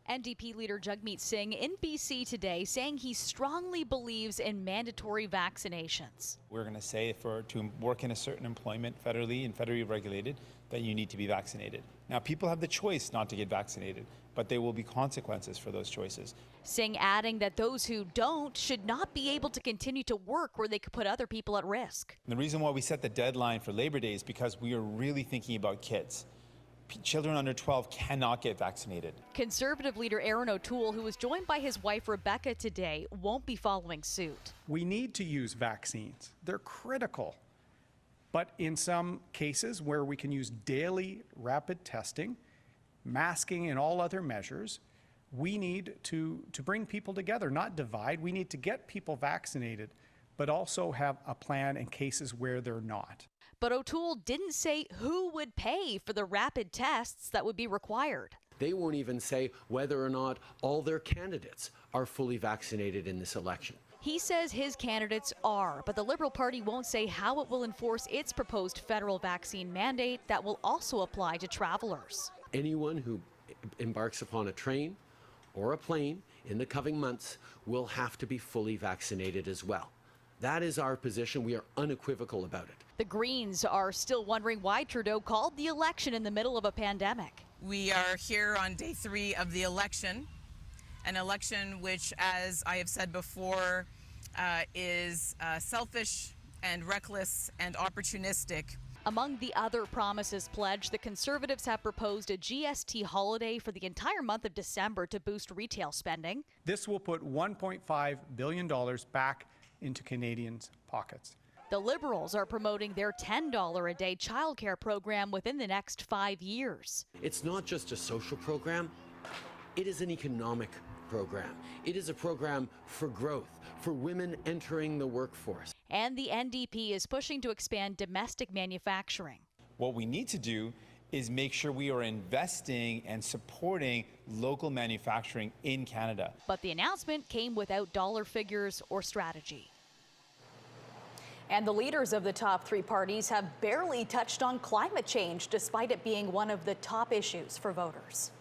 NDP leader Jagmeet Singh in BC today saying he strongly believes in mandatory vaccinations. We're going to say to work in a certain employment federally and federally regulated that you need to be vaccinated. Now, people have the choice not to get vaccinated, but there will be consequences for those choices. Singh adding that those who don't should not be able to continue to work where they could put other people at risk. And the reason why we set the deadline for Labor Day is because we are really thinking about kids. Children under 12 cannot get vaccinated. Conservative leader Aaron O'Toole, who was joined by his wife Rebecca today, won't be following suit. We need to use vaccines. They're critical. But in some cases where we can use daily rapid testing, masking and all other measures, we need to bring people together, not divide. We need to get people vaccinated, but also have a plan in cases where they're not. But O'Toole didn't say who would pay for the rapid tests that would be required. They won't even say whether or not all their candidates are fully vaccinated in this election. He says his candidates are, but the Liberal Party won't say how it will enforce its proposed federal vaccine mandate that will also apply to travelers. Anyone who embarks upon a train or a plane in the coming months will have to be fully vaccinated as well. That is our position. We are unequivocal about it. The Greens are still wondering why Trudeau called the election in the middle of a pandemic. We are here on day 3 of the election, an election which, as I have said before, is selfish and reckless and opportunistic. Among the other promises pledged, the Conservatives have proposed a GST holiday for the entire month of December to boost retail spending. This will put $1.5 billion back into Canadians' pockets. The Liberals are promoting their $10 a day childcare program within the next 5 years. It's not just a social program, it is an economic program. It is a program for growth, for women entering the workforce. And the NDP is pushing to expand domestic manufacturing. What we need to do is make sure we are investing and supporting local manufacturing in Canada. But the announcement came without dollar figures or strategy. And the leaders of the top 3 parties have barely touched on climate change, despite it being one of the top issues for voters.